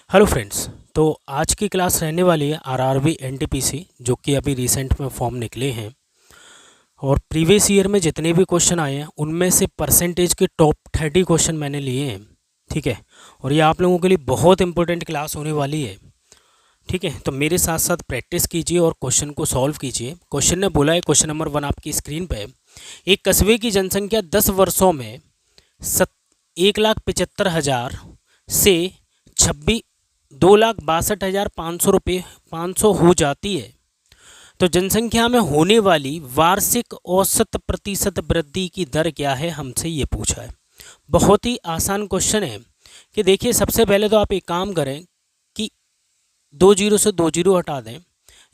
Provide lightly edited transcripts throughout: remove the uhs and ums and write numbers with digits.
Hello friends. तो आज की क्लास रहने वाली है आरआरबी एनटीपीसी, जो कि अभी रिसेंट में फॉर्म निकले हैं और प्रीवियस ईयर में जितने भी क्वेश्चन आए हैं उनमें से परसेंटेज के टॉप 30 क्वेश्चन मैंने लिए हैं। ठीक है, और ये आप लोगों के लिए बहुत इंपॉर्टेंट क्लास होने वाली है। ठीक है, तो मेरे साथ साथ प्रैक्टिस कीजिए और क्वेश्चन को सॉल्व कीजिए। क्वेश्चन ने बोला है, क्वेश्चन नंबर 1 आपकी स्क्रीन पे है। एक कस्बे की जनसंख्या 10 वर्षों में 1,75,000 से 2,62,500 हो जाती है, तो जनसंख्या में होने वाली वार्षिक औसत प्रतिशत वृद्धि की दर क्या है, हमसे ये पूछा है। बहुत ही आसान क्वेश्चन है कि देखिए, सबसे पहले तो आप एक काम करें कि 2 जीरो से 2 जीरो हटा दें।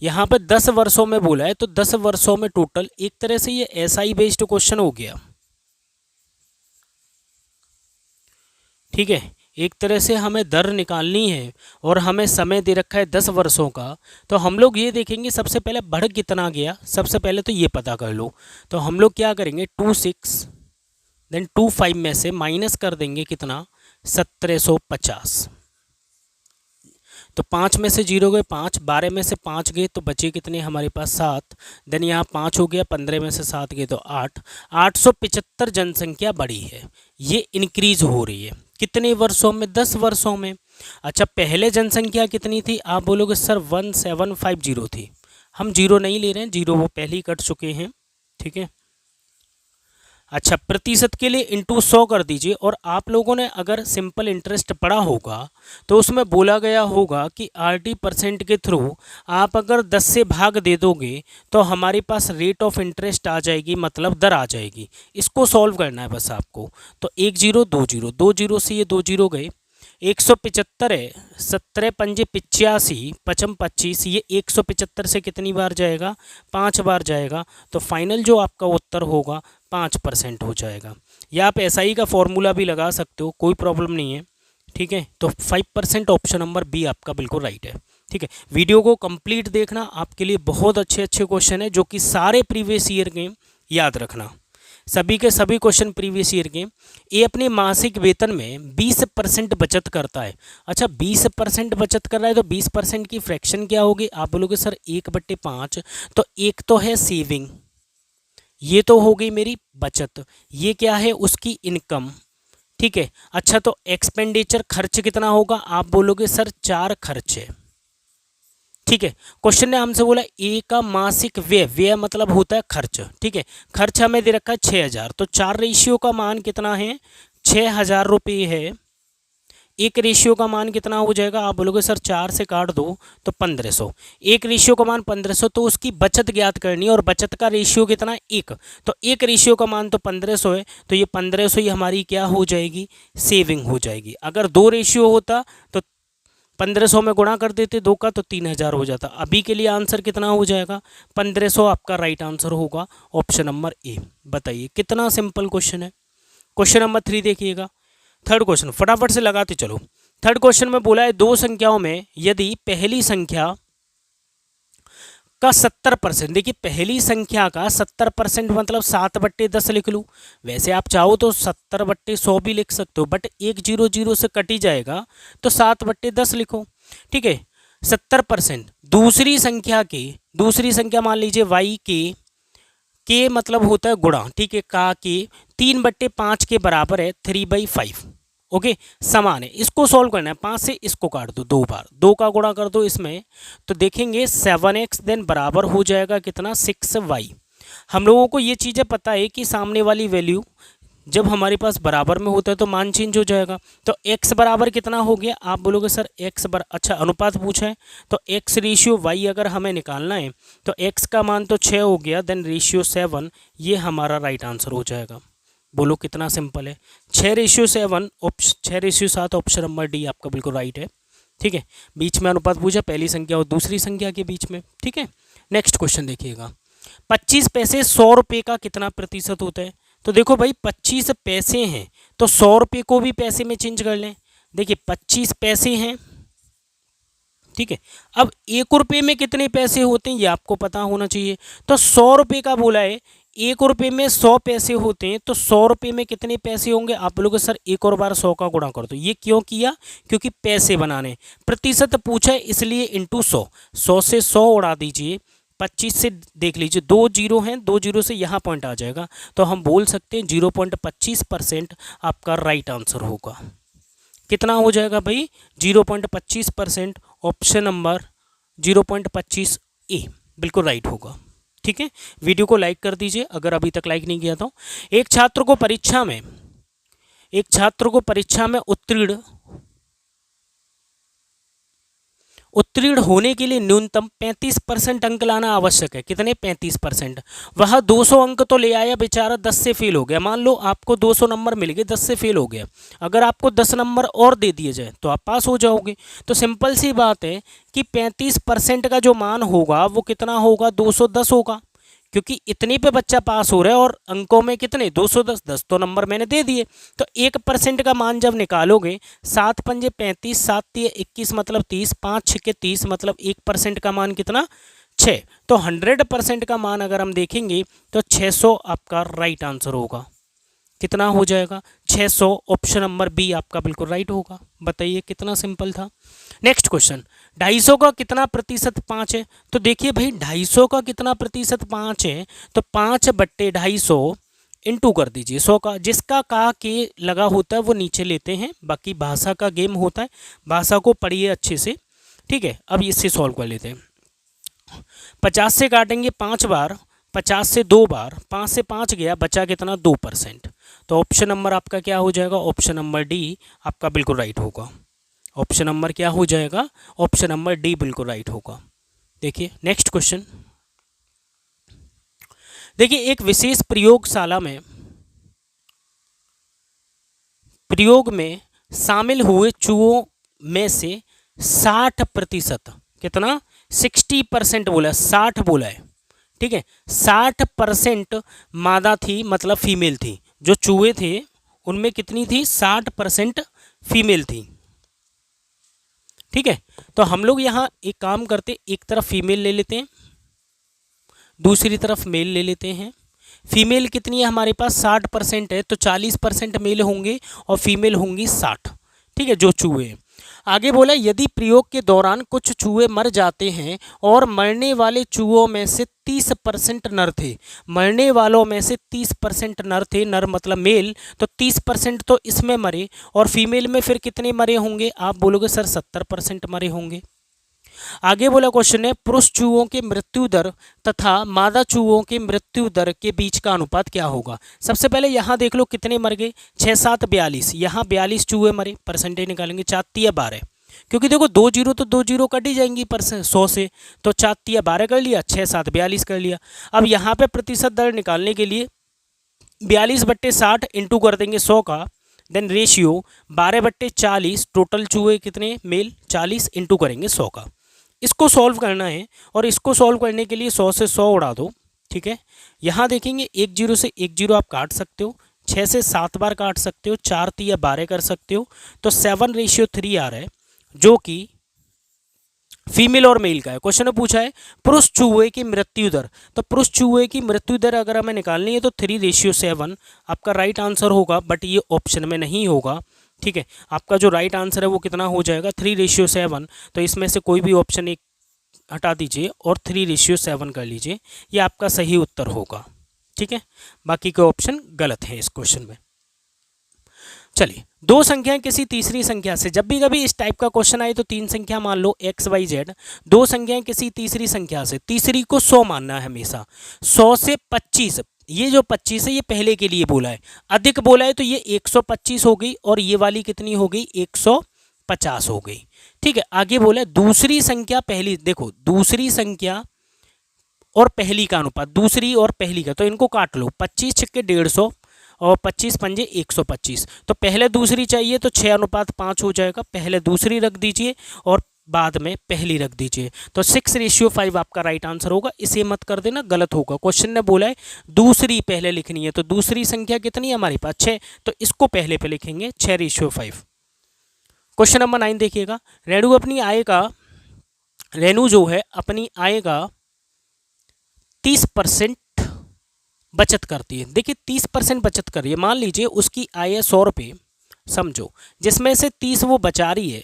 यहाँ पे 10 वर्षों में बोला है, तो 10 वर्षों में टोटल, एक तरह से ये एसआई बेस्ड क्वेश्चन हो गया। ठीक है, एक तरह से हमें दर निकालनी है और हमें समय दे रखा है 10 वर्षों का। तो हम लोग ये देखेंगे सबसे पहले बढ़ कितना गया, सबसे पहले तो ये पता कर लो। तो हम लोग क्या करेंगे, 26 देन 25 में से माइनस कर देंगे कितना, 1750। तो 5 में से 0 गए 5, 12 में से 5 गए तो बचे कितने हमारे पास 7। देन यहाँ 5 हो गया, 15 में से 7 गए तो 8। 875 जनसंख्या बढ़ी है, ये इंक्रीज हो रही है। कितने वर्षों में, 10 वर्षों में। अच्छा, पहले जनसंख्या कितनी थी, आप बोलोगे सर 1750 थी। हम जीरो नहीं ले रहे हैं, जीरो वो पहले ही कट चुके हैं। ठीक है, अच्छा, प्रतिशत के लिए इंटू 100 कर दीजिए। और आप लोगों ने अगर सिंपल इंटरेस्ट पढ़ा होगा तो उसमें बोला गया होगा कि आरटी परसेंट के थ्रू आप अगर 10 से भाग दे दोगे तो हमारे पास रेट ऑफ इंटरेस्ट आ जाएगी, मतलब दर आ जाएगी। इसको सॉल्व करना है बस आपको। तो 1 जीरो 2 जीरो, 2 जीरो से ये 2 जीरो गए। 175 है, 17 पंजे 85, पचम 25, ये 175 से कितनी बार जाएगा, 5 बार जाएगा। तो फाइनल जो आपका उत्तर होगा 5% हो जाएगा। या आप एसआई का फॉर्मूला भी लगा सकते हो, कोई प्रॉब्लम नहीं है। ठीक है, तो 5% ऑप्शन नंबर बी आपका बिल्कुल राइट है। ठीक है, वीडियो को कंप्लीट देखना, आपके लिए बहुत अच्छे अच्छे क्वेश्चन है जो कि सारे प्रीवियस ईयर के याद रखना। सभी के सभी क्वेश्चन प्रीवियस ईयर के। ये अपने मासिक वेतन में 20% बचत करता है। अच्छा, 20% बचत कर रहा है तो 20% की फ्रैक्शन क्या होगी, आप बोलोगे सर 1/5। तो एक तो है सेविंग, ये तो हो गई मेरी बचत, ये क्या है उसकी इनकम। ठीक है, अच्छा, तो एक्सपेंडिचर खर्च कितना होगा, आप बोलोगे सर 4 खर्च है। ठीक है, क्वेश्चन ने हमसे बोला ए का मासिक व्यय, व्यय मतलब होता है खर्च। ठीक है, खर्च हमें दे रखा है 6000, तो 4 रेशियो का मान कितना है, 6000 रुपये है। एक रेशियो का मान कितना हो जाएगा, आप बोलोगे सर 4 से काट दो तो 1500। एक रेशियो का मान 1500, तो उसकी बचत ज्ञात करनी है और बचत का रेशियो कितना, 1। तो एक रेशियो का मान तो 1500 है, तो ये 1500 ही हमारी क्या हो जाएगी, सेविंग हो जाएगी। अगर 2 रेशियो होता तो 1500 में गुणा कर देते 2 का, तो 3000 हो जाता। अभी के लिए आंसर कितना हो जाएगा, 1500 आपका राइट आंसर होगा, ऑप्शन नंबर ए। बताइए कितना सिंपल क्वेश्चन है। क्वेश्चन नंबर 3 देखिएगा, थर्ड क्वेश्चन, फटाफट से लगाते चलो। थर्ड क्वेश्चन में बोला है, दो संख्याओं में यदि पहली संख्या का 70%, देखिए पहली संख्या का 70% मतलब 7/10 लिख लूँ। वैसे आप चाहो तो 70/100 भी लिख सकते हो, बट 1 जीरो जीरो से कट ही जाएगा, तो 7/10 लिखो। ठीक है, 70% दूसरी संख्या मान लीजिए y के मतलब होता है गुणा। ठीक है, का के 3/5 के बराबर है, 3/5। ओके, समान है, इसको सॉल्व करना है। 5 से इसको काट दो 2 बार, 2 का गुणा कर दो इसमें, तो देखेंगे 7x देन बराबर हो जाएगा कितना, 6y। हम लोगों को ये चीज़ें पता है कि सामने वाली वैल्यू जब हमारे पास बराबर में होता है तो मान चेंज हो जाएगा। तो x बराबर कितना हो गया, आप बोलोगे सर अच्छा अनुपात पूछा है, तो x रेशियो y अगर हमें निकालना है तो x का मान तो 6 हो गया, देन रेशियो 7, ये हमारा राइट आंसर हो जाएगा। बोलो कितना सिंपल है, 6:7, 6:7, ऑप्शन नंबर डी आपका बिल्कुल राइट है। ठीक है, बीच में अनुपात पूछा, पहली संख्या और दूसरी संख्या के बीच में। ठीक है, नेक्स्ट क्वेश्चन देखिएगा, 25 पैसे 100 रुपये का कितना प्रतिशत होता है। तो देखो भाई, 25 पैसे हैं तो 100 रुपये को भी पैसे में चेंज कर लें। देखिए 25 पैसे हैं, ठीक है, अब 1 रुपये में कितने पैसे होते हैं ये आपको पता होना चाहिए। तो 100 रुपये का बोला है, 1 रुपये में 100 पैसे होते हैं, तो 100 रुपये में कितने पैसे होंगे? आप बोलोगे सर एक और बार 100 का गुणा कर दो। ये क्यों किया? क्योंकि पैसे बनाने, प्रतिशत पूछा है इसलिए इंटू 100। 100 से 100 उड़ा दीजिए, 25 से देख लीजिए, 2 जीरो हैं, 2 जीरो से यहाँ पॉइंट आ जाएगा, तो हम बोल सकते हैं 0.25% आपका राइट आंसर होगा। कितना हो जाएगा भाई? 0.25%। ऑप्शन नंबर 0.25 ए बिल्कुल राइट होगा। ठीक है, वीडियो को लाइक कर दीजिए अगर अभी तक लाइक नहीं किया तो। एक छात्र को परीक्षा में उत्तीर्ण होने के लिए न्यूनतम 35% अंक लाना आवश्यक है। कितने? 35%। वह 200 अंक तो ले आया बेचारा, 10 से फेल हो गया। मान लो आपको 200 नंबर मिल गए, 10 से फेल हो गया। अगर आपको 10 नंबर और दे दिए जाए तो आप पास हो जाओगे। तो सिंपल सी बात है कि 35% का जो मान होगा वो कितना होगा? 210 होगा, क्योंकि इतने पे बच्चा पास हो रहा है और अंकों में कितने? 210। 10 तो नंबर मैंने दे दिए। तो 1% का मान जब निकालोगे, 7 पंजे 35, 7 तिये 21 मतलब 30, 5 छिके 30 मतलब 1% का मान कितना? 6। तो 100% का मान अगर हम देखेंगे तो 600 आपका राइट आंसर होगा। कितना हो जाएगा? 600। ऑप्शन नंबर बी आपका बिल्कुल राइट होगा। बताइए कितना सिंपल था। नेक्स्ट क्वेश्चन, 250 का कितना प्रतिशत 5 है? तो देखिए भाई, 250 का कितना प्रतिशत 5 है? तो 5/250 इंटू कर दीजिए 100 का। जिसका का के लगा होता है वो नीचे लेते हैं, बाकी भाषा का गेम होता है, भाषा को पढ़िए अच्छे से। ठीक है, अब इससे सॉल्व कर लेते हैं। 50 से काटेंगे 5 बार, 50 से 2 बार, 5 से 5 गया, बचा कितना? 2%। तो ऑप्शन नंबर आपका क्या हो जाएगा? ऑप्शन नंबर डी आपका बिल्कुल राइट होगा। ऑप्शन नंबर क्या हो जाएगा? ऑप्शन नंबर डी बिल्कुल राइट होगा। देखिए नेक्स्ट क्वेश्चन, देखिए एक विशेष प्रयोग में शामिल हुए चूहों में से 60%, कितना? 60% बोला है, 60 बोला है। ठीक है, 60% मादा थी, मतलब फीमेल थी। जो चूहे थे उनमें कितनी थी? 60% फीमेल थी। ठीक है, तो हम लोग यहाँ एक काम करते, एक तरफ फीमेल ले लेते हैं, दूसरी तरफ मेल ले लेते हैं। फीमेल कितनी है हमारे पास? 60% है, तो 40% मेल होंगे और फीमेल होंगी 60। ठीक है, जो चूहे हैं। आगे बोला, यदि प्रयोग के दौरान कुछ चूहे मर जाते हैं और मरने वाले चूहों में से 30% नर थे, मरने वालों में से 30% नर थे, नर मतलब मेल, तो 30% तो इसमें मरे, और फीमेल में फिर कितने मरे होंगे? आप बोलोगे सर 70% मरे होंगे। आगे बोला क्वेश्चन है, पुरुष चूहों के मृत्यु दर तथा मादा चूहों के मृत्यु दर के बीच का अनुपात क्या होगा? सबसे पहले यहाँ देख लो कितने मर गए, 6 7 42, यहाँ 42 चूहे मरे, परसेंटेज निकालेंगे 4 तिया 12, क्योंकि देखो 2 जीरो तो 2 जीरो कट ही जाएंगी 100 से, तो 4 तिया 12 कर लिया, 6 7 42 कर लिया। अब यहाँ पे प्रतिशत दर निकालने के लिए 42/60 इंटू कर देंगे 100 का, देन रेशियो 12/40, टोटल चूहे कितने? मेल 40 इंटू करेंगे 100 का। इसको सॉल्व करना है, और इसको सॉल्व करने के लिए 100 से 100 उड़ा दो। ठीक है, यहाँ देखेंगे 1 जीरो से 1 जीरो आप काट सकते हो, 6 से 7 बार काट सकते हो, 4 तिया 12 कर सकते हो, तो 7:3 आ रहा है, जो कि फीमेल और मेल का है। क्वेश्चन में पूछा है पुरुष चूहे की मृत्यु दर, तो पुरुष चूहे की मृत्यु दर अगर हमें निकालनी है तो 3:7 आपका राइट आंसर होगा, बट ये ऑप्शन में नहीं होगा। ठीक है, आपका जो राइट आंसर है वो कितना हो जाएगा? 3:7। तो इसमें से कोई भी ऑप्शन एक हटा दीजिए और 3:7 कर लीजिए, ये आपका सही उत्तर होगा। ठीक है, बाकी के ऑप्शन गलत हैं इस क्वेश्चन में। चलिए, दो संख्याएं किसी तीसरी संख्या से, जब भी कभी इस टाइप का क्वेश्चन आए तो 3 संख्या मान लो x y z, दो संख्याएं किसी तीसरी संख्या से, तीसरी को 100 मानना है हमेशा। 100 से 25, ये जो 25 है ये पहले के लिए बोला है, अधिक बोला है तो ये 125 हो गई, और ये वाली कितनी हो गई? 150 हो गई। ठीक है, आगे बोला है दूसरी संख्या पहली, देखो दूसरी संख्या और पहली का अनुपात, दूसरी और पहली का, तो इनको काट लो, 25 छिक्के 150 और 25 पंजे 125, तो पहले दूसरी चाहिए तो 6:5 हो जाएगा, पहले दूसरी रख दीजिए और बाद में पहली रख दीजिए, तो 6:5 आपका राइट आंसर होगा। इसे मत कर देना, गलत होगा। क्वेश्चन ने बोला है दूसरी पहले लिखनी है, तो दूसरी संख्या कितनी है हमारे पास? 6, तो इसको पहले पे लिखेंगे 6:5। क्वेश्चन नंबर 9 देखिएगा, रेणु जो है अपनी आय का 30% बचत करती है। देखिए 30% बचत कर रही है, मान लीजिए उसकी आय है 100 रुपये समझो, जिसमें से 30 वो बचा रही है।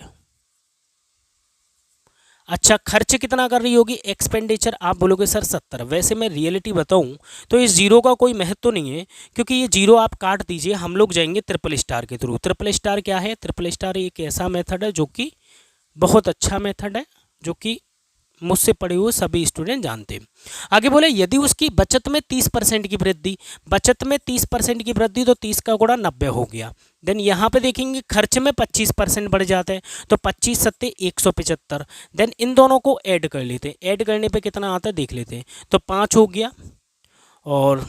अच्छा खर्च कितना कर रही होगी, एक्सपेंडिचर आप बोलोगे सर 70। वैसे मैं रियलिटी बताऊं तो इस जीरो का कोई महत्व तो नहीं है, क्योंकि ये जीरो आप काट दीजिए, हम लोग जाएंगे ट्रिपल स्टार के थ्रू। ट्रिपल स्टार क्या है, ट्रिपल स्टार एक ऐसा मेथड है जो कि बहुत अच्छा मेथड है, जो कि मुझसे पढ़े हुए सभी स्टूडेंट जानते हैं। आगे बोले यदि उसकी बचत में 30% की वृद्धि, बचत में 30% की वृद्धि तो 30 का गुणा 90 हो गया। देन यहाँ पे देखेंगे खर्च में 25% बढ़ जाता है, तो 25 सत्ते 175। देन इन दोनों को ऐड कर लेते हैं, ऐड करने पे कितना आता है देख लेते हैं। तो 5 हो गया और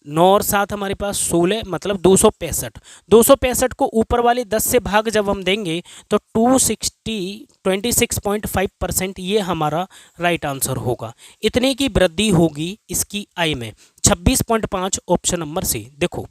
9 और 7 हमारे पास 16, मतलब 265। 265 को ऊपर वाले 10 से भाग जब हम देंगे तो 26.5% ये हमारा राइट आंसर होगा। इतने की वृद्धि होगी इसकी आय में, 26.5 ऑप्शन नंबर सी। देखो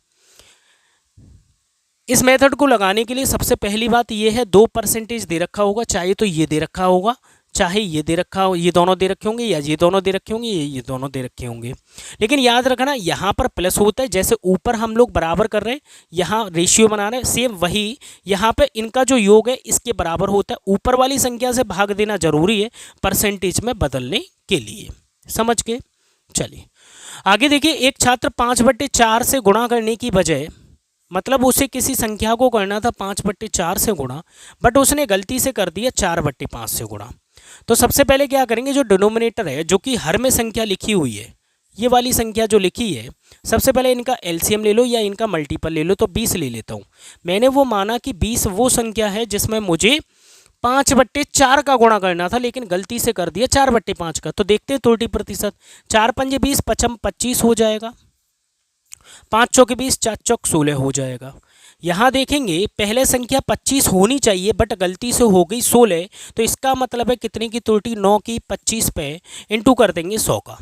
इस मेथड को लगाने के लिए सबसे पहली बात ये है 2% दे रखा होगा, चाहे तो ये दे रखा होगा, चाहे ये दे रखा हो, ये दोनों दे रखे होंगे, या ये दोनों दे रखे होंगे, ये दोनों दे रखे होंगे। लेकिन याद रखना यहाँ पर प्लस होता है, जैसे ऊपर हम लोग बराबर कर रहे हैं, यहाँ रेशियो बना रहे हैं, सेम वही यहाँ पे इनका जो योग है इसके बराबर होता है। ऊपर वाली संख्या से भाग देना जरूरी है परसेंटेज में बदलने के लिए, समझ के। चलिए आगे देखिए, एक छात्र 5/4 से गुणा करने की बजाय, मतलब उसे किसी संख्या को करना था 5/4 से गुणा, बट उसने गलती से कर दिया 4/5 से गुणा। तो सबसे पहले क्या करेंगे, जो डिनोमिनेटर है जो कि हर में संख्या लिखी हुई है, ये वाली संख्या जो लिखी है, सबसे पहले इनका एलसीएम ले लो या इनका मल्टीपल ले लो। तो 20 ले लेता हूँ। मैंने वो माना कि 20 वो संख्या है जिसमें मुझे 5/4 का गुणा करना था, लेकिन गलती से कर दिया 4/5 का। तो देखते हैं त्रुटि प्रतिशत, 4 पंजे 20, 25 हो जाएगा, 5 चौके 20, 4 चौक 16 हो जाएगा। यहाँ देखेंगे पहले संख्या 25 होनी चाहिए बट गलती से हो गई 16, तो इसका मतलब है कितने की त्रुटि, 9 की 25 पे इंटू कर देंगे 100 का।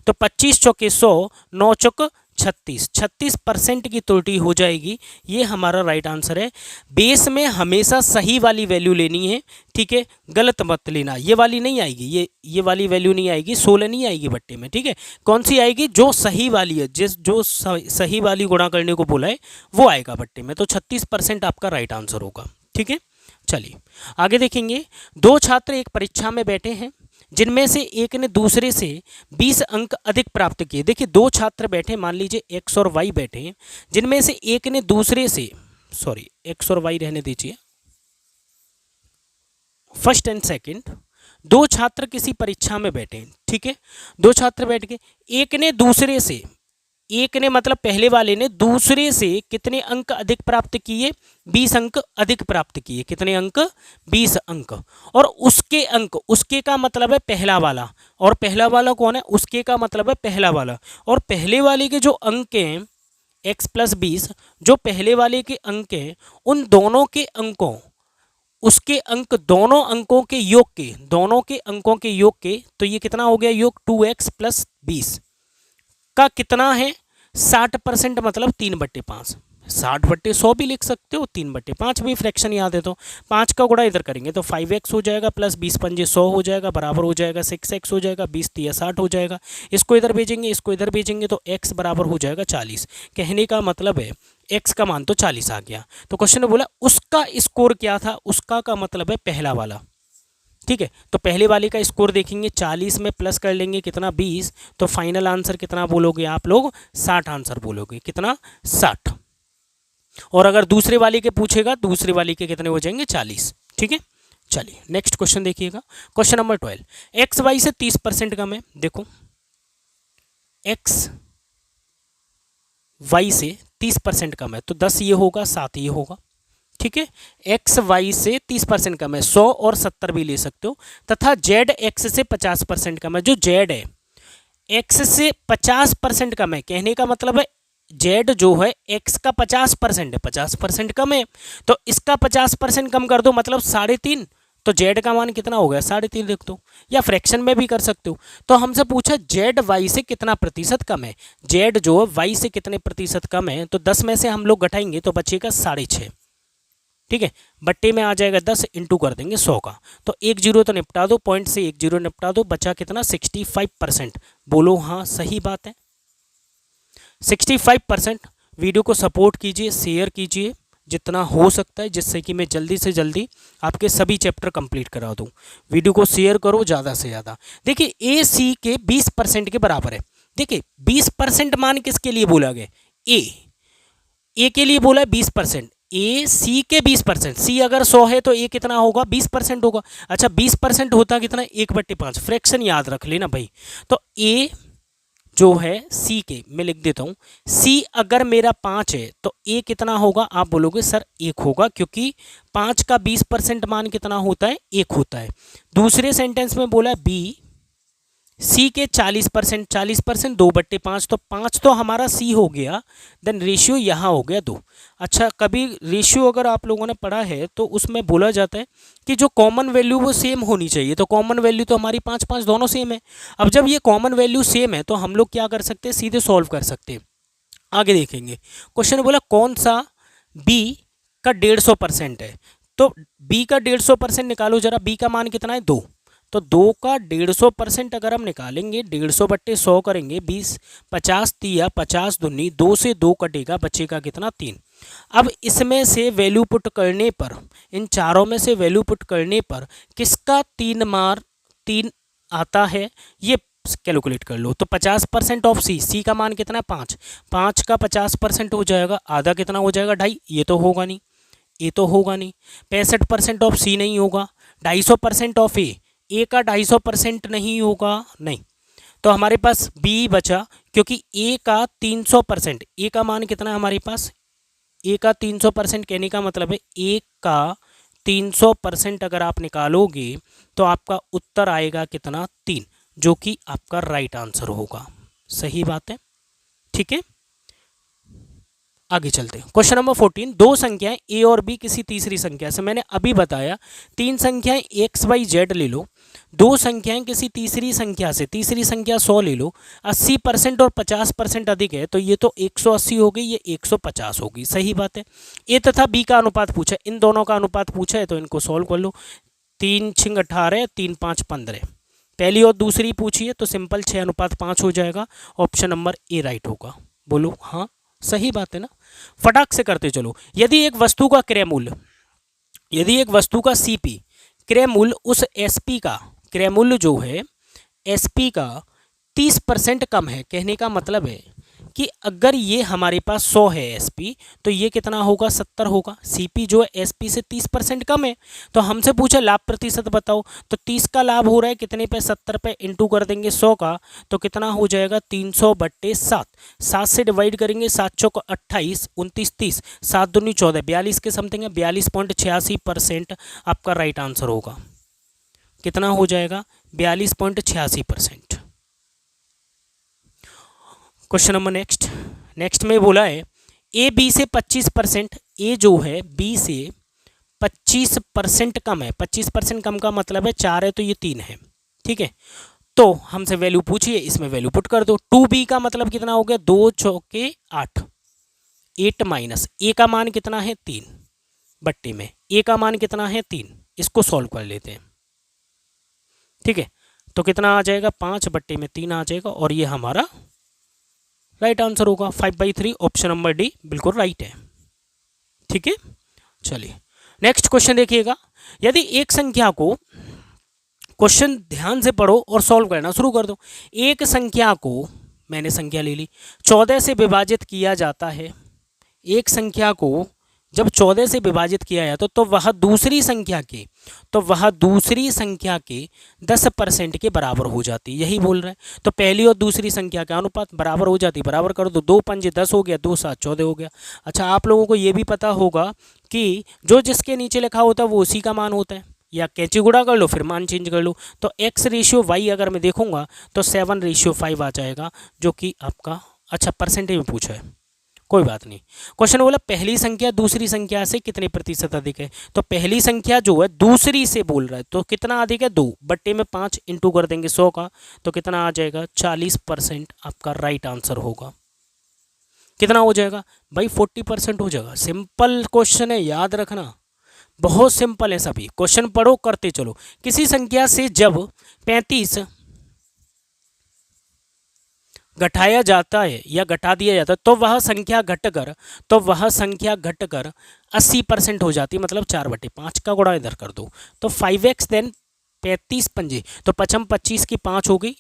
तो 25 चौके 100, 9 चौक 36, 36% की त्रुटि हो जाएगी। ये हमारा राइट आंसर है। बेस में हमेशा सही वाली वैल्यू लेनी है, ठीक है, गलत मत लेना। ये वाली नहीं आएगी, ये वाली वैल्यू नहीं आएगी, 16 नहीं आएगी बट्टे में, ठीक है। कौन सी आएगी, जो सही वाली है, जो सही वाली गुणा करने को बोला है वो आएगा बट्टे में। तो 36% आपका राइट आंसर होगा, ठीक है। चलिए आगे देखेंगे, दो छात्र एक परीक्षा में बैठे हैं जिनमें से एक ने दूसरे से 20 अंक अधिक प्राप्त किए। देखिए दो छात्र बैठे, मान लीजिए एक्स और वाई बैठे हैं, जिनमें से एक ने दूसरे से, सॉरी एक्स और वाई रहने दीजिए, फर्स्ट एंड सेकंड, दो छात्र किसी परीक्षा में बैठे हैं, ठीक है। दो छात्र बैठ के, एक ने दूसरे से, एक ने मतलब पहले वाले ने दूसरे से कितने अंक अधिक प्राप्त किए, 20 अंक अधिक प्राप्त किए। कितने अंक, 20 अंक। और उसके अंक, उसके का मतलब है पहला वाला, और पहला वाला कौन है, उसके का मतलब है पहला वाला। और पहले वाले के जो अंक हैं x + 20, जो पहले वाले के अंक हैं उन दोनों के अंकों, उसके अंक दोनों अंकों के योग के, दोनों के अंकों के योग के, तो ये कितना हो गया योग, 2x + 20 का कितना है 60%, मतलब 3/5। 60/100 भी लिख सकते हो, 3/5 भी फ्रैक्शन याद है तो 5 का गुणा इधर करेंगे तो 5x हो जाएगा, प्लस 20 पंजे 100 हो जाएगा, बराबर हो जाएगा 6x हो जाएगा, 20 तिया 60 हो जाएगा। इसको इधर भेजेंगे, इसको इधर भेजेंगे तो x बराबर हो जाएगा 40। कहने का मतलब है x का मान तो 40 आ गया। तो क्वेश्चन ने बोला उसका स्कोर क्या था, उसका का मतलब है पहला वाला, ठीक है। तो पहले वाले का स्कोर देखेंगे, 40 में प्लस कर लेंगे कितना, 20, तो फाइनल आंसर कितना बोलोगे आप लोग, 60 आंसर बोलोगे, कितना 60। और अगर दूसरे वाले के पूछेगा, दूसरे वाले के कितने हो जाएंगे, 40, ठीक है। चलिए नेक्स्ट क्वेश्चन देखिएगा, क्वेश्चन नंबर 12, एक्स वाई से 30% कम है। देखो एक्स वाई से 30% कम है, तो 10 ये होगा, 7 ये होगा, ठीक है। एक्स वाई से 30% कम है, 100 और 70 भी ले सकते हो। तथा जेड एक्स से 50% कम है। जो जेड है एक्स से 50% कम है, कहने का मतलब है जेड जो है एक्स का 50% है, 50% कम है, तो इसका 50% कम कर दो, मतलब 3.5। तो जेड का मान कितना हो गया, 3.5 लिख दो, या फ्रैक्शन में भी कर सकते हो। तो हमसे पूछा जेड वाई से कितना प्रतिशत कम है, जेड जो वाई से कितने प्रतिशत कम है, तो 10 में से हम लोग घटाएंगे तो बचेगा 6.5, ठीक है। बट्टे में आ जाएगा 10, इंटू कर देंगे 100 का, तो 1 जीरो तो निपटा दो, पॉइंट से 1 जीरो निपटा दो, बचा कितना 65%। बोलो हाँ सही बात है, 65%। वीडियो को सपोर्ट कीजिए, शेयर कीजिए जितना हो सकता है, जिससे कि मैं जल्दी से जल्दी आपके सभी चैप्टर कंप्लीट करा दूं। वीडियो को शेयर करो ज़्यादा से ज़्यादा। देखिए ए सी के 20% के बराबर है। देखिए 20% मान किसके लिए बोला गया? ए के लिए बोला है 20%। ए सी के 20%, सी अगर 100 है तो ए कितना होगा? 20% होगा। अच्छा 20% होता कितना? 1/5। फ्रैक्शन याद रख लेना भाई। तो ए जो है सी के, मैं लिख देता हूँ, सी अगर मेरा 5 है तो ए कितना होगा? आप बोलोगे सर 1 होगा, क्योंकि 5 का 20% मान कितना होता है? 1 होता है। दूसरे सेंटेंस में बोला बी सी के 40%, 40% 2/5, तो 5 तो हमारा सी हो गया, देन रेशियो यहाँ हो गया 2। अच्छा कभी रेशियो अगर आप लोगों ने पढ़ा है तो उसमें बोला जाता है कि जो कॉमन वैल्यू वो सेम होनी चाहिए, तो कॉमन वैल्यू तो हमारी 5 5 दोनों सेम है। अब जब ये कॉमन वैल्यू सेम है तो हम लोग क्या कर सकते हैं? सीधे सॉल्व कर सकते हैं। आगे देखेंगे। क्वेश्चन बोला कौन सा बी का 150% है? तो बी का 150% निकालो जरा। बी का मान कितना है? 2। तो 2 का 150% अगर हम निकालेंगे, 150/100 करेंगे, 20 50 तिया 50 दूनी, 2 से 2 कटेगा, बचेगा कितना? 3। अब इसमें से वैल्यू पुट करने पर, इन चारों में से वैल्यू पुट करने पर किसका 3 आता है ये कैलकुलेट कर लो। तो 50% ऑफ सी, सी का मान कितना है? 5। 5 का 50% हो जाएगा, आधा कितना हो जाएगा? 2.5। ये तो होगा नहीं, ये तो होगा नहीं। 65% ऑफ सी नहीं होगा। 250% ऑफ ए का 250% नहीं होगा, नहीं। तो हमारे पास बी बचा, क्योंकि ए का 300%, ए का मान कितना है हमारे पास? ए का 300% कहने का मतलब है ए का 300% अगर आप निकालोगे तो आपका उत्तर आएगा कितना? 3, जो कि आपका राइट आंसर होगा। सही बात है, ठीक है। आगे चलते हैं। Question number 14। दो संख्याएं ए और बी किसी तीसरी संख्या से, मैंने अभी बताया 3 संख्याएं एक्स वाई जेड ले लो, 2 संख्याएं किसी तीसरी संख्या से, तीसरी संख्या 100 ले लो, 80% और 50% अधिक है, तो ये तो 180 होगी, ये 150 होगी। सही बात है। ए तथा बी का अनुपात पूछा, इन दोनों का अनुपात पूछा है, तो इनको सॉल्व कर लो। 3 6 18, 3 5 15। पहली और दूसरी पूछी है तो सिंपल 6:5 हो जाएगा। ऑप्शन नंबर ए राइट होगा। बोलो हाँ, सही बात है ना। फटाक से करते चलो। यदि एक वस्तु का क्रय मूल्य, यदि एक वस्तु का सीपी क्रय मूल्य उस एसपी का, क्रय मूल्य जो है एसपी का 30% कम है, कहने का मतलब है कि अगर ये हमारे पास 100 है एसपी, तो ये कितना होगा? 70 होगा। सीपी जो है एसपी से 30% कम है, तो हमसे पूछा लाभ प्रतिशत बताओ, तो 30 का लाभ हो रहा है कितने पे? 70 पे। इंटू कर देंगे 100 का, तो कितना हो जाएगा? 300/7। 7 से डिवाइड करेंगे, 7 चौक 28, 29 30, 7 दूनी 14, 42 के समथिंग है। 42.86% आपका राइट आंसर होगा। कितना हो जाएगा? 42.86%। क्वेश्चन नंबर नेक्स्ट में बोला है ए बी से 25%, ए जो है बी से 25% कम है। 25% कम का मतलब है 4 है तो ये 3 है, ठीक है। तो हमसे वैल्यू पूछिए, इसमें वैल्यू पुट कर दो। 2b का मतलब कितना हो गया? 2 चौके 8, 8 माइनस ए का मान कितना है? 3 बट्टे में ए का मान कितना है? 3। इसको सॉल्व कर लेते हैं, ठीक है। तो कितना आ जाएगा? 5 बट्टे में 3 आ जाएगा, और ये हमारा राइट आंसर होगा। 5/3 ऑप्शन नंबर डी बिल्कुल राइट है, ठीक है। चलिए नेक्स्ट क्वेश्चन देखिएगा। यदि एक संख्या को, क्वेश्चन ध्यान से पढ़ो और सॉल्व करना शुरू कर दो। एक संख्या को, मैंने संख्या ले ली, 14 से विभाजित किया जाता है। एक संख्या को जब 14 से विभाजित किया जाता तो वह दूसरी संख्या के, तो वह दूसरी संख्या के 10% के बराबर हो जाती, यही बोल रहे हैं। तो पहली और दूसरी संख्या का अनुपात बराबर हो जाती, बराबर कर दो। 2 पंजे 10 हो गया, 2 7 14 हो गया। अच्छा आप लोगों को ये भी पता होगा कि जो जिसके नीचे लिखा होता है वो उसी का मान होता है, या कैंची गुणा कर लो फिर मान चेंज कर लो। तो x/y अगर मैं देखूंगा तो 7/5 आ जाएगा, जो कि आपका, अच्छा परसेंटेज में पूछा है, कोई बात नहीं। क्वेश्चन बोला पहली संख्या दूसरी संख्या से कितने प्रतिशत अधिक है। तो पहली संख्या जो है दूसरी से बोल रहा है, तो कितना अधिक है? 2 बट्टे में 5 इंटू कर देंगे 100 का, तो कितना आ जाएगा? 40% आपका राइट आंसर होगा। कितना हो जाएगा भाई? 40% हो जाएगा। सिंपल क्वेश्चन है, याद रखना, बहुत सिंपल है। सभी क्वेश्चन पढ़ो, करते चलो। किसी संख्या से जब 35 घटाया जाता है या घटा दिया जाता है तो वह संख्या घटकर 80% हो जाती है, मतलब 4/5 का गुणा इधर कर दो तो 5x देन 35 पंजे तो 25 की 5 हो गई,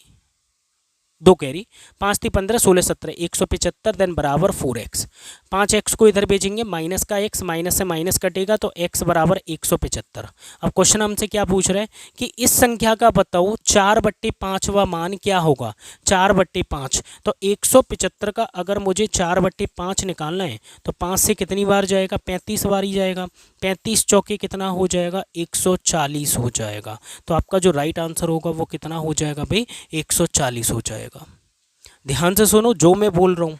2 कैरी, 5 × 15 16 17 175 देन बराबर 4x। 5x को इधर भेजेंगे, माइनस का x, माइनस से माइनस कटेगा तो x बराबर 175। अब क्वेश्चन हमसे क्या पूछ रहे हैं कि इस संख्या का बताओ 4/5वां मान क्या होगा। 4/5 तो 175 का अगर मुझे 4/5 निकालना है तो 5 से कितनी बार जाएगा, 35 बार ही जाएगा। 35 चौके कितना हो जाएगा, 140 हो जाएगा। तो आपका जो राइट आंसर होगा वो कितना हो जाएगा भाई, 140 हो जाएगा। ध्यान से सुनो जो मैं बोल रहा हूँ,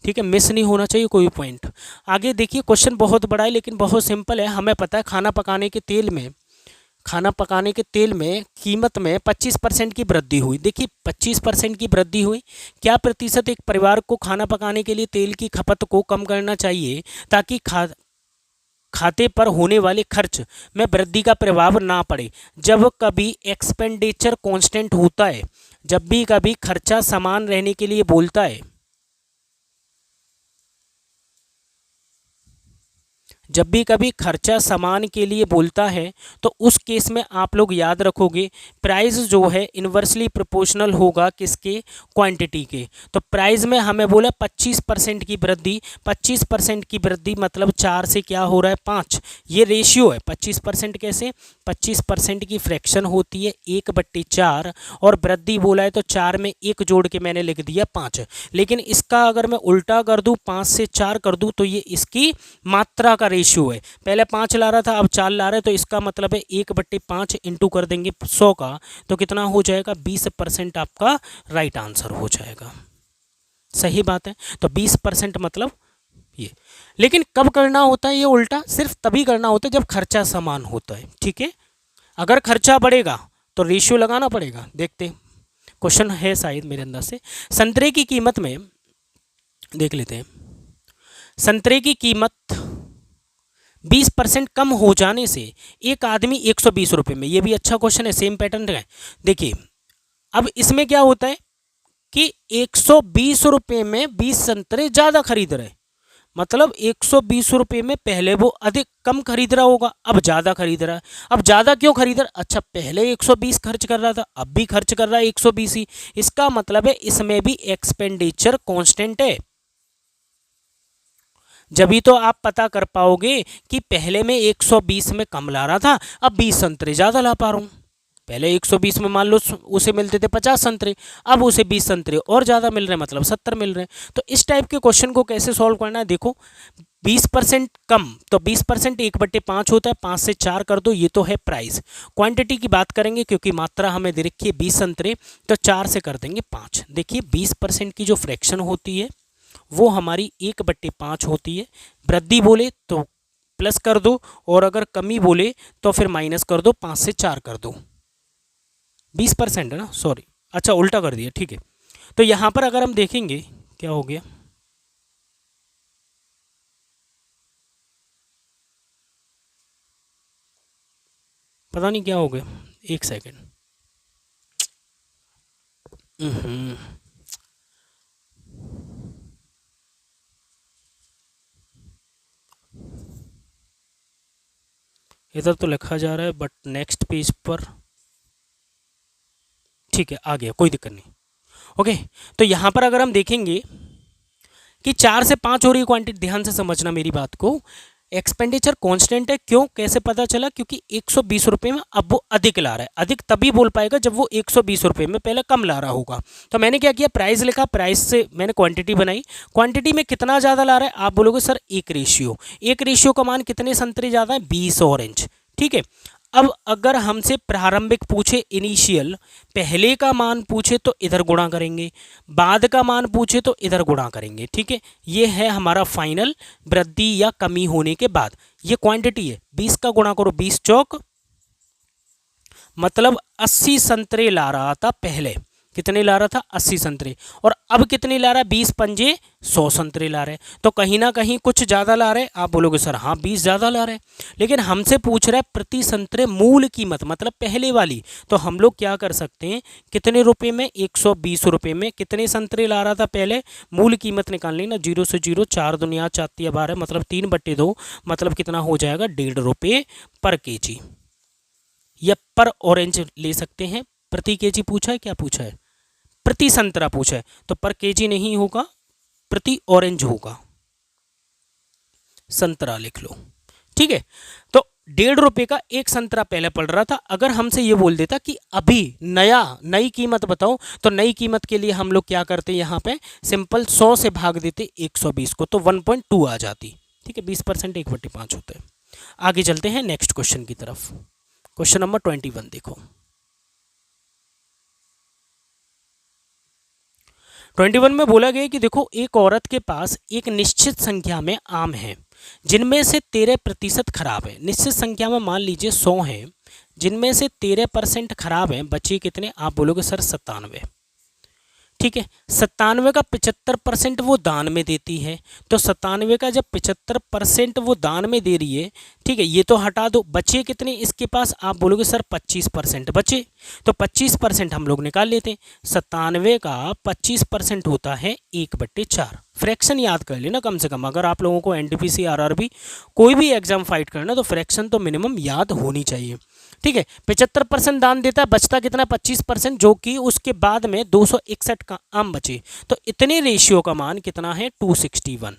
ठीक है, मिस नहीं होना चाहिए कोई पॉइंट। आगे देखिए, क्वेश्चन बहुत बड़ा है लेकिन बहुत सिंपल है। हमें पता है खाना पकाने के तेल में कीमत में 25% की वृद्धि हुई। देखिए 25% की वृद्धि हुई, क्या प्रतिशत एक परिवार को खाना पकाने के लिए तेल की खपत को कम करना चाहिए ताकि खाते पर होने वाले खर्च में वृद्धि का प्रभाव ना पड़े। जब कभी एक्सपेंडिचर कांस्टेंट होता है, जब भी कभी खर्चा समान रहने के लिए बोलता है, जब भी कभी खर्चा समान के लिए बोलता है तो उस केस में आप लोग याद रखोगे प्राइस जो है इन्वर्सली प्रोपोर्शनल होगा किसके, क्वांटिटी के। तो प्राइस में हमें बोला 25% की वृद्धि, 25% की वृद्धि मतलब 4 से क्या हो रहा है, 5। ये रेशियो है। 25% कैसे, 25% की फ्रैक्शन होती है 1/4 और वृद्धि बोला है तो 4 में 1 जोड़ के मैंने लिख दिया 5। लेकिन इसका अगर मैं उल्टा कर दूं, 5 से 4 कर दूं तो ये इसकी मात्रा का रेशियो है। पहले 5 ला रहा था, अब 4 ला रहा है, तो इसका मतलब है 1/5 इंटू कर देंगे 100 का तो कितना हो जाएगा, 20% आपका राइट आंसर हो जाएगा। सही बात है। तो 20% मतलब ये। लेकिन कब करना होता है ये उल्टा, सिर्फ तभी करना होता है जब खर्चा समान होता है। ठीक है, अगर खर्चा बढ़ेगा तो रेशियो लगाना पड़ेगा। देखते हैं, क्वेश्चन है शायद मेरे अंदर से। संतरे की कीमत में देख लेते हैं, संतरे की कीमत 20% कम हो जाने से एक आदमी 120 रुपये में, ये भी अच्छा क्वेश्चन है, सेम पैटर्न है। देखिए अब इसमें क्या होता है कि 120 रुपये में 20 संतरे ज़्यादा खरीद रहे, मतलब 120 रुपये में पहले वो अधिक कम खरीद रहा होगा, अब ज़्यादा खरीद रहा है। अब ज़्यादा क्यों खरीद रहा है, अच्छा पहले 120 खर्च कर रहा था, अब भी खर्च कर रहा है 120 ही। इसका मतलब है इसमें भी एक्सपेंडिचर कांस्टेंट है। जभी तो आप पता कर पाओगे कि पहले मैं 120 में कम ला रहा था, अब 20 संतरे ज़्यादा ला पा रहा हूँ। पहले 120 में मान लो उसे मिलते थे 50 संतरे, अब उसे 20 संतरे और ज़्यादा मिल रहे हैं, मतलब 70 मिल रहे हैं। तो इस टाइप के क्वेश्चन को कैसे सॉल्व करना है, देखो 20% कम, तो 20% 1/5 होता है, 5 से 4 कर दो, ये तो है प्राइस। क्वांटिटी की बात करेंगे क्योंकि मात्रा हमें दे रखी है 20 संतरे, तो 4 से कर देंगे 5। देखिए 20% की जो फ्रैक्शन होती है वो हमारी 1/5 होती है। वृद्धि बोले तो प्लस कर दो और अगर कमी बोले तो फिर माइनस कर दो, 5 से 4 कर दो। 20% है ना, सॉरी, अच्छा उल्टा कर दिया, ठीक है। तो यहाँ पर अगर हम देखेंगे क्या हो गया, पता नहीं क्या हो गया, एक सेकेंड। इधर तो लिखा जा रहा है बट नेक्स्ट पेज पर, ठीक है आ गया, कोई दिक्कत नहीं। ओके, तो यहाँ पर अगर हम देखेंगे कि 4 से 5 हो रही क्वांटिटी, ध्यान से समझना मेरी बात को। एक्सपेंडिचर कांस्टेंट है, क्यों, कैसे पता चला, क्योंकि 120 रुपये में अब वो अधिक ला रहा है। अधिक तभी बोल पाएगा जब वो 120 रुपये में पहले कम ला रहा होगा। तो मैंने क्या किया, प्राइस लिखा, प्राइस से मैंने क्वांटिटी बनाई। क्वांटिटी में कितना ज़्यादा ला रहा है, आप बोलोगे सर एक रेशियो का मान कितने संतरे ज़्यादा है, 20 ऑरेंज। ठीक है, अब अगर हमसे प्रारंभिक पूछे, इनिशियल, पहले का मान पूछे तो इधर गुणा करेंगे, बाद का मान पूछे तो इधर गुणा करेंगे। ठीक है, ये है हमारा फाइनल वृद्धि या कमी होने के बाद। ये क्वांटिटी है, 20 का गुणा करो 20 चौक, मतलब 80 संतरे ला रहा था पहले, कितने ला रहा था, 80 संतरे, और अब कितने ला रहा है, 20 पंजे 100 संतरे ला रहे हैं। तो कहीं ना कहीं कुछ ज़्यादा ला रहे हैं। आप बोलोगे सर हाँ 20 ज़्यादा ला रहे हैं, लेकिन हमसे पूछ रहा है प्रति संतरे मूल कीमत, मतलब पहले वाली। तो हम लोग क्या कर सकते हैं, कितने रुपए में, 120 रुपये में कितने संतरे ला रहा था पहले, मूल कीमत निकालनी ना, 0 से 0, 4 दुनिया 4 12, मतलब 3/2, मतलब कितना हो जाएगा, 1.5 रुपये पर केजी, या पर ऑरेंज ले सकते हैं। प्रति केजी पूछा है, क्या पूछा है, प्रति संतरा पूछा है, तो पर केजी नहीं होगा, प्रति ऑरेंज होगा, संतरा लिख लो। ठीक है, तो 1.5 रुपये का एक संतरा पहले पड़ रहा था। अगर हमसे ये बोल देता कि अभी नई कीमत बताओ, तो नई कीमत के लिए हम लोग क्या करते, यहाँ पे सिंपल 100 से भाग देते 120 को, तो 1.2 आ जाती। ठीक है, 20% 1/5 होता है। आगे चलते हैं नेक्स्ट क्वेश्चन की तरफ। क्वेश्चन नंबर 21 देखो। 21 में बोला गया कि देखो, एक औरत के पास एक निश्चित संख्या में आम है जिनमें से 13% खराब है। निश्चित संख्या में मान लीजिए 100 है, जिनमें से 13% खराब है, बचे कितने, आप बोलोगे सर 97। ठीक है, 97 का 75% वो दान में देती है। तो 97 का जब 75% वो दान में दे रही है, ठीक है, ये तो हटा दो, बचे कितने इसके पास, आप बोलोगे सर 25% बचे। तो 25% हम लोग निकाल लेते हैं। 97 का 25% होता है 1/4। फ्रैक्शन याद कर लेना कम से कम, अगर आप लोगों को एनटीपीसी आरआरबी कोई भी एग्जाम फाइट करना, तो फ्रैक्शन तो मिनिमम याद होनी चाहिए। ठीक है, 75% दान देता है, बचता कितना, 25%, जो कि उसके बाद में 261 का आम बचे। तो इतने रेशियो का मान कितना है, 261।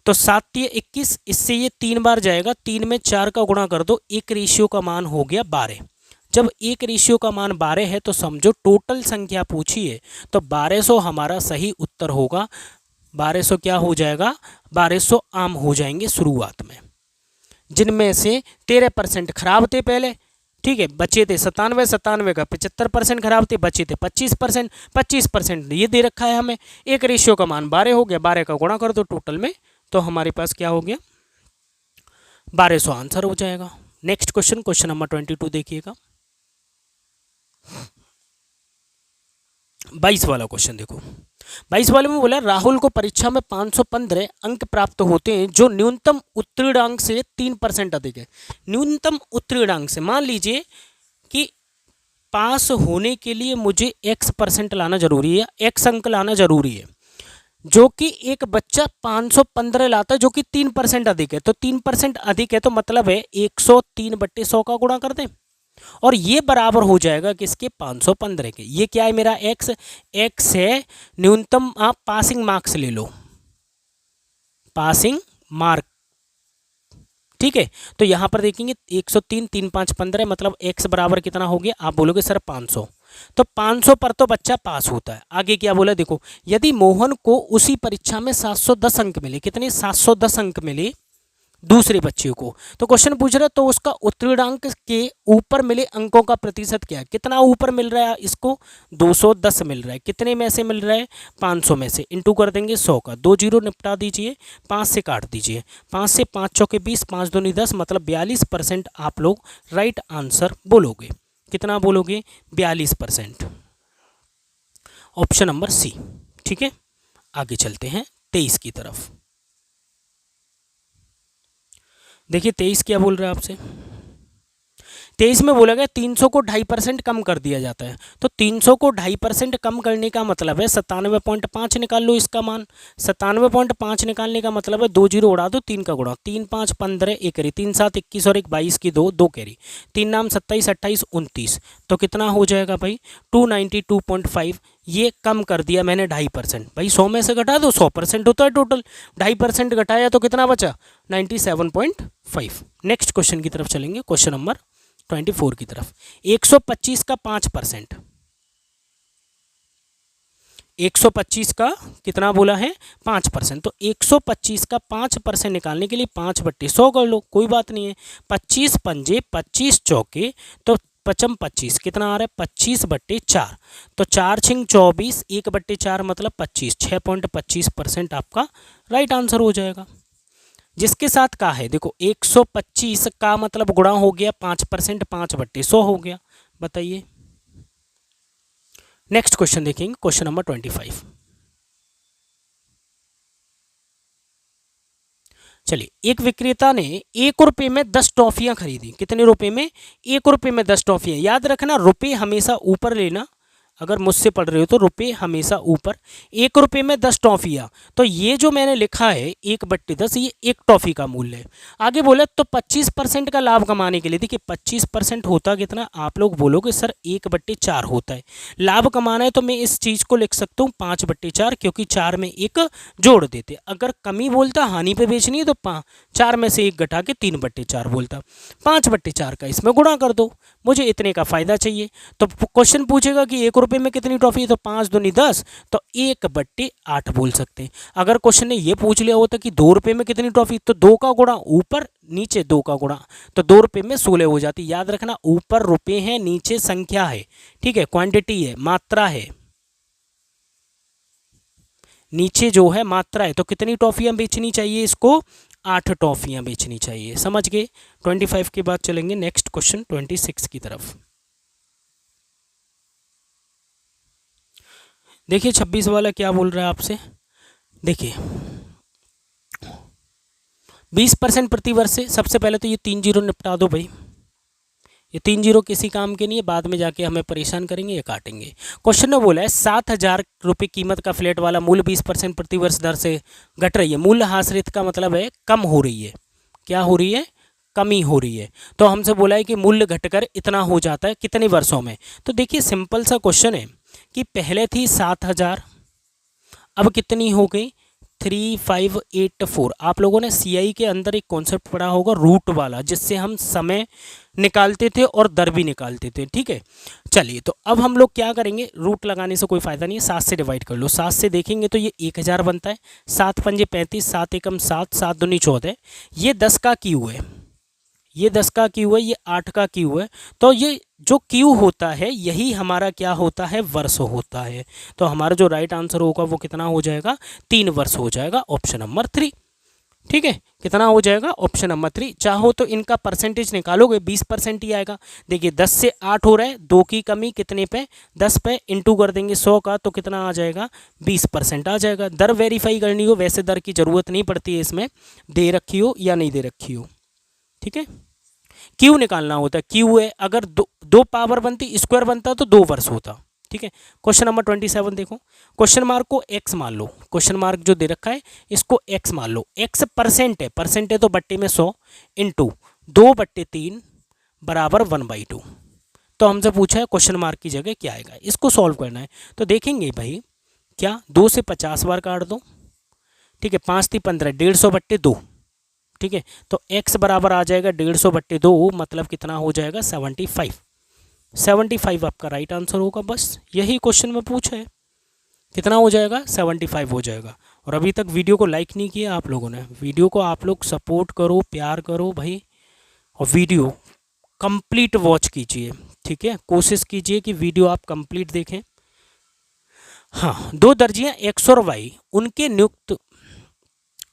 तो 7 × 21, इससे ये 3 बार जाएगा, 3 में 4 का गुणा कर दो, एक रेशियो का मान हो गया 12। जब एक रेशियो का मान 12 है, तो समझो टोटल संख्या पूछी है, तो 1200 हमारा सही उत्तर होगा। 1200 क्या हो जाएगा, 1200 आम हो जाएंगे शुरुआत में, जिनमें से 13% खराब थे पहले। ठीक है, बचे थे 97, 97 का 75% खराब थे, बचे थे 25%, 25% ये दे रखा है हमें। एक रेशियो का मान 12 हो गया, 12 का गुणा कर दो टोटल में, तो हमारे पास क्या हो गया, 1200 आंसर हो जाएगा। नेक्स्ट क्वेश्चन, क्वेश्चन नंबर 22 देखिएगा। 22 वाला क्वेश्चन देखो। 22 वाले में बोला, राहुल को परीक्षा में 515 अंक प्राप्त होते हैं जो न्यूनतम उत्तीर्णांक से 3% अधिक है। न्यूनतम उत्तीर्णांक से, मान लीजिए कि पास होने के लिए मुझे x% लाना जरूरी है, x अंक लाना जरूरी है, जो कि एक बच्चा 515 लाता है, जो कि 3% अधिक है। तो 3% अधिक है, तो मतलब है 103/100 का गुणा कर दें, और ये बराबर हो जाएगा किसके, 515 के। ये क्या है मेरा, x है न्यूनतम, आप पासिंग मार्क्स ले लो, पासिंग मार्क। ठीक है, तो यहां पर देखेंगे 103, 3 5 15, मतलब x बराबर कितना हो गया, आप बोलोगे सर 500। तो 500 पर तो बच्चा पास होता है। आगे क्या बोला देखो, यदि मोहन को उसी परीक्षा में 710 अंक मिले, कितने, 710 अंक मिले दूसरे बच्चे को, तो क्वेश्चन पूछ रहा है तो उसका उत्तीर्णांक के ऊपर मिले अंकों का प्रतिशत क्या है, कितना ऊपर मिल रहा है इसको, 210 मिल रहा है। कितने में से मिल रहा है, 500 में से, इंटू कर देंगे 100 का, 2 जीरो निपटा दीजिए, 5 से काट दीजिए, 5 से 5 चौके 20, 5 दूनी 10, मतलब 42% आप लोग राइट आंसर बोलोगे। कितना बोलोगे, 42%, ऑप्शन नंबर सी। ठीक है, आगे चलते हैं 23 की तरफ। देखिए 23 क्या बोल रहा है आपसे, 23 में बोला गया 300 को 2.5% कम कर दिया जाता है। तो 300 को 2.5% कम करने का मतलब है 97.5 निकाल लो इसका मान। 97.5 निकालने का मतलब है 2 जीरो उड़ा दो, 3 का गुणा, 3 5 15, 1 कैरी, 3 7 21 और 1 22 की 2, 2 कैरी, 3 नाम 27 28 29, तो कितना हो जाएगा भाई 292.5। ये कम कर दिया मैंने 2.5%, भाई 100 में से घटा दो, 100% होता है टोटल, 2.5% घटाया तो कितना बचा 97.5। नेक्स्ट क्वेश्चन की तरफ चलेंगे, क्वेश्चन नंबर 24 की तरफ। 125 का 5%, 125 का कितना बोला है 5%, तो 125 का 5% निकालने के लिए 5/100 कर लो, कोई बात नहीं है। 25 पंजे 25 चौके, तो 25 कितना आ रहा है 25/4, तो 4 छिंग 24, 1/4 मतलब 25, 6.25% आपका राइट आंसर हो जाएगा। जिसके साथ का है देखो 125 का मतलब गुणा हो गया 5%, 5/100 हो गया। बताइए नेक्स्ट क्वेश्चन देखेंगे, क्वेश्चन नंबर 25। चलिए, एक विक्रेता ने 1 रुपये में 10 टॉफियां खरीदी। कितने रुपए में? 1 रुपये में 10 टॉफियां। याद रखना, रुपये हमेशा ऊपर लेना, अगर मुझसे पढ़ रहे हो तो रुपये हमेशा ऊपर। 1 रुपये में 10 टॉफियां, तो ये जो मैंने लिखा है 1/10, ये एक टॉफी का मूल्य है। आगे बोला तो 25% का लाभ कमाने के लिए, देखिए 25% होता कितना, आप लोग बोलोगे सर 1/4 होता है। लाभ कमाना है तो मैं इस चीज़ को लिख सकता हूँ 5/4, क्योंकि 4 में 1 जोड़ देते। अगर कमी बोलता, हानि पे बेचनी है, तो 4 में से 1 घटा के 3/4 बोलता। 5/4 का इसमें गुणा कर दो, मुझे इतने का फायदा चाहिए। तो क्वेश्चन पूछेगा कि 1 रुपये में कितनी टॉफी है, तो 5 दूनी 10, तो 1/8 बोल सकते हैं। अगर क्वेश्चन ने ये पूछ लिया होता कि 2 रुपये में कितनी टॉफी, तो 2 का गुणा ऊपर, नीचे 2 का गुणा, तो 2 रुपये में 16 हो जाती। याद रखना, ऊपर रुपये है, नीचे संख्या है, ठीक है, क्वांटिटी है, मात्रा है, नीचे जो है मात्रा है। तो कितनी टॉफियां बेचनी चाहिए इसको? 8 टॉफियां बेचनी चाहिए। समझ गए? 25 के बाद चलेंगे नेक्स्ट क्वेश्चन 26 की तरफ। देखिए 26 वाला क्या बोल रहा है आपसे। देखिए 20% प्रतिवर्ष से, सबसे पहले तो ये 3 जीरो निपटा दो भाई, ये 3 जीरो किसी काम के नहीं है, बाद में जाके हमें परेशान करेंगे, ये काटेंगे। क्वेश्चन ने बोला है 7,000 रुपये कीमत का फ्लैट वाला मूल्य 20% प्रतिवर्ष दर से घट रही है। मूल्य हासरित का मतलब है कम हो रही है। क्या हो रही है? कमी हो रही है। तो हमसे बोला है कि मूल्य घटकर इतना हो जाता है कितने वर्षों में। तो देखिए सिंपल सा क्वेश्चन है कि पहले थी 7,000, अब कितनी हो गई? 3,584। आप लोगों ने सीआई के अंदर एक कॉन्सेप्ट पढ़ा होगा रूट वाला, जिससे हम समय निकालते थे और दर भी निकालते थे, ठीक है। चलिए, तो अब हम लोग क्या करेंगे, रूट लगाने से कोई फ़ायदा नहीं है, 7 से डिवाइड कर लो। 7 से देखेंगे तो ये 1,000 बनता है, 7 पंजे 35, 7 एकम 7, 7 दूनी 14। ये 10 का क्यू है, ये 10 का क्यू है, ये 8 का क्यू है। तो ये जो क्यू होता है यही हमारा क्या होता है? वर्ष होता है। तो हमारा जो राइट आंसर होगा वो कितना हो जाएगा? 3 वर्ष हो जाएगा, ऑप्शन नंबर 3। ठीक है, कितना हो जाएगा? Option number 3। चाहो तो इनका परसेंटेज निकालोगे, 20% ही आएगा। देखिए 10 से 8 हो रहा है, 2 की कमी कितने पे? 10 पे, इंटू कर देंगे 100 का, तो कितना आ जाएगा? 20% आ जाएगा। दर वेरीफाई करनी हो, वैसे दर की ज़रूरत नहीं पड़ती है इसमें, दे रखी हो या नहीं दे रखी हो, ठीक है। क्यू निकालना होता है, क्यू है, अगर दो पावर बनती, स्क्वायर बनता तो 2 वर्ष होता, ठीक है। क्वेश्चन नंबर 27 देखो, क्वेश्चन मार्क को x मान लो, क्वेश्चन मार्क जो दे रखा है इसको x मान लो। x परसेंट है, परसेंट है तो बट्टे में 100 इंटू 2/3 बराबर 1/2। तो हमसे पूछा है क्वेश्चन मार्क की जगह क्या आएगा, इसको सॉल्व करना है। तो देखेंगे भाई, क्या 2 से 50 बार काट दो, ठीक है, 5 × 15, 150/2, ठीक है। तो x बराबर आ जाएगा 150/2, मतलब कितना हो जाएगा? 75। 75 आपका राइट आंसर होगा, बस यही क्वेश्चन में पूछा है। कितना हो जाएगा? 75 हो जाएगा। और अभी तक वीडियो को लाइक नहीं किया आप लोगों ने, वीडियो को आप लोग सपोर्ट करो, प्यार करो भाई, और वीडियो कंप्लीट वॉच कीजिए, ठीक है। कोशिश कीजिए कि वीडियो आप कंप्लीट देखें। हाँ, 2 दर्जियाँ x और y उनके नियुक्त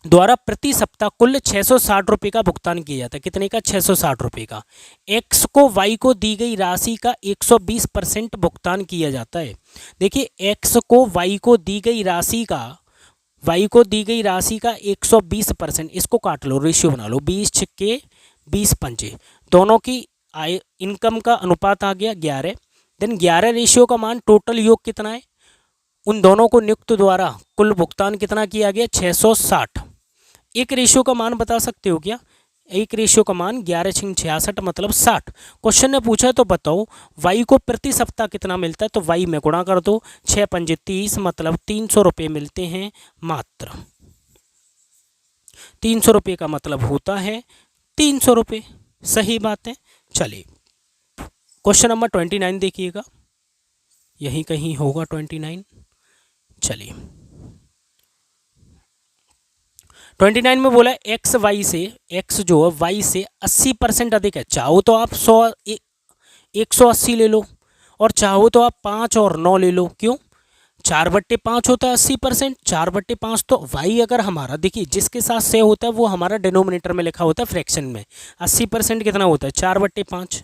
द्वारा प्रति सप्ताह कुल 660 रुपये का भुगतान किया जाता है। कितने का? 660 रुपये का। x को y को दी गई राशि का 120% भुगतान किया जाता है। देखिए x को y को दी गई राशि का 120%, इसको काट लो, रेशियो बना लो, 20 छक्के 20 पंजे, दोनों की आय इनकम का अनुपात आ गया 11। देन 11 रेशियो का मान, टोटल योग कितना है? उन दोनों को नियुक्त द्वारा कुल भुगतान कितना किया गया? 660। एक रेशियो का मान बता सकते हो क्या? एक रेशियो का मान 11×66 मतलब 60। क्वेश्चन ने पूछा तो बताओ y को प्रति सप्ताह कितना मिलता है, तो y में गुणा कर दो, 6 पंजे 30 मतलब 300 रुपये मिलते हैं मात्र। 300 रुपये का मतलब होता है 300 रुपये, सही बात है। चलिए क्वेश्चन नंबर 29 देखिएगा, यहीं कहीं होगा 29। चलिए 29 में बोला एक्स वाई से, एक्स जो है वाई से 80% अधिक है। चाहो तो आप 180 ले लो, और चाहो तो आप 5 और 9 ले लो। क्यों? 4/5 होता है 80%, 4/5। तो वाई अगर हमारा, देखिए जिसके साथ से होता है वो हमारा डिनोमिनेटर में लिखा होता है फ्रैक्शन में। 80% कितना होता है? 4/5,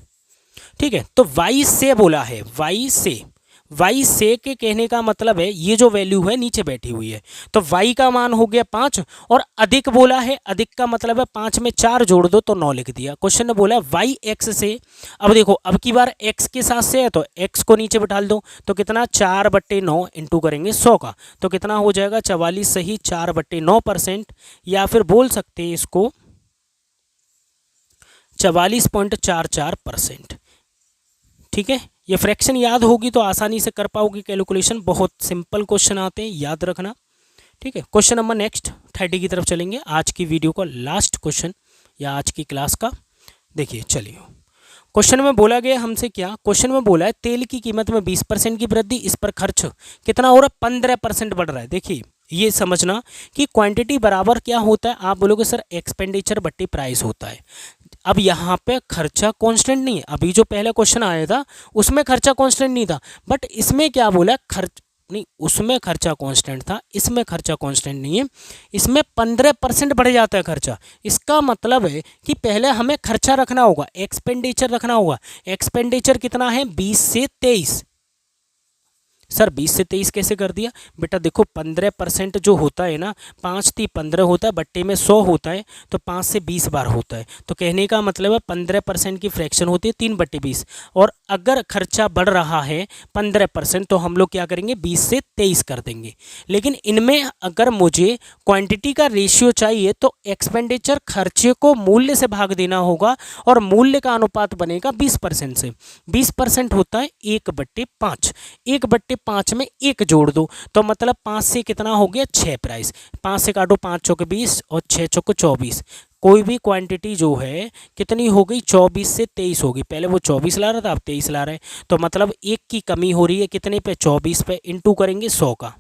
ठीक है। तो वाई से बोला है, वाई से y से के कहने का मतलब है ये जो वैल्यू है नीचे बैठी हुई है, तो y का मान हो गया 5 और अधिक बोला है, अधिक का मतलब है 5 में 4 जोड़ दो तो 9 लिख दिया। क्वेश्चन ने बोला है y x से, अब देखो अब की बार x के साथ से है तो x को नीचे बिठा दो, तो कितना 4/9 इंटू करेंगे 100 का, तो कितना हो जाएगा 44 सही 4/9%, या फिर बोल सकते हैं इसको 44.44%। ठीक है, ये फ्रैक्शन याद होगी तो आसानी से कर पाओगे कैलकुलेशन, बहुत सिंपल क्वेश्चन आते हैं, याद रखना। ठीक है, क्वेश्चन नंबर नेक्स्ट 30 की तरफ चलेंगे, आज की वीडियो का लास्ट क्वेश्चन या आज की क्लास का। देखिए चलिए, क्वेश्चन में बोला गया हमसे क्या, क्वेश्चन में बोला है तेल की कीमत में 20% की वृद्धि, इस पर खर्च कितना हो रहा है 15% बढ़ रहा है। देखिए ये समझना कि क्वांटिटी बराबर क्या होता है, आप बोलोगे सर एक्सपेंडिचर बट्टी प्राइस होता है। अब यहाँ पे खर्चा कांस्टेंट नहीं है, अभी जो पहला क्वेश्चन आया था उसमें खर्चा कांस्टेंट नहीं था, बट इसमें क्या बोला खर्च नहीं, उसमें खर्चा कांस्टेंट था, इसमें खर्चा कांस्टेंट नहीं है, इसमें 15% बढ़ जाता है खर्चा। इसका मतलब है कि पहले हमें खर्चा रखना होगा, एक्सपेंडिचर रखना होगा। एक्सपेंडिचर कितना है 20 से 23, सर 20 से 23 कैसे कर दिया बेटा, देखो 15% जो होता है ना, 5 × 15 होता है, बट्टे में 100 होता है, तो 5 से 20 बार होता है, तो कहने का मतलब है 15% की फ्रैक्शन होती है 3/20। और अगर खर्चा बढ़ रहा है 15% तो हम लोग क्या करेंगे 20 से 23 कर देंगे। लेकिन इनमें अगर मुझे क्वांटिटी का रेशियो चाहिए तो एक्सपेंडिचर खर्चे को मूल्य से भाग देना होगा, और मूल्य का अनुपात बनेगा 20% से। 20% होता है 1/5, 1/5 में 1 जोड़ दो, तो मतलब 5 से कितना हो गया 6 प्राइस, 5 से काटो 5 चौक 20 और 6 चौक 24। कोई भी क्वांटिटी जो है कितनी हो गई 24 से 23 होगी, पहले वो 24 ला रहा था अब 23 ला रहे हैं, तो मतलब 1 की कमी हो रही है कितने पे 24 पे, इंटू करेंगे 100 का,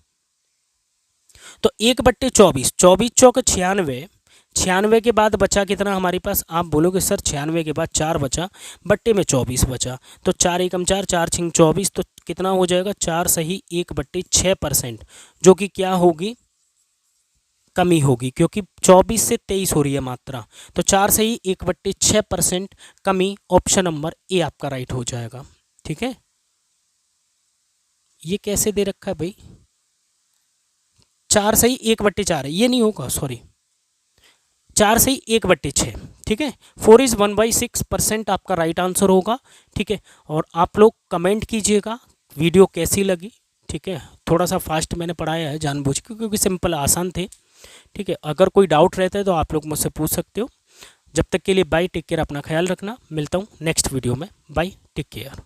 तो 1/24, 24 चौक 96, 96 के बाद बचा कितना हमारे पास, आप बोलोगे सर 96 के बाद 4 बचा, बट्टे में 24 बचा, तो 4 एकम 4, 4 छिंग 24, तो कितना हो जाएगा 4 सही 1/6%, जो कि क्या होगी कमी होगी, क्योंकि 24 से 23 हो रही है मात्रा, तो 4 सही 1/6% कमी, ऑप्शन नंबर ए आपका राइट हो जाएगा। ठीक है, ये कैसे दे रखा है भाई, 4 सही 1/4 है, ये नहीं होगा सॉरी, 4 सही 1/6। ठीक है, 4 इज़ 1/6% आपका राइट आंसर होगा। ठीक है, और आप लोग कमेंट कीजिएगा वीडियो कैसी लगी। ठीक है, थोड़ा सा फास्ट मैंने पढ़ाया है जानबूझ के, क्योंकि सिंपल आसान थे। ठीक है, अगर कोई डाउट रहता है तो आप लोग मुझसे पूछ सकते हो। जब तक के लिए बाय, टेक केयर, अपना ख्याल रखना, मिलता हूँ नेक्स्ट वीडियो में, बाय, टेक केयर।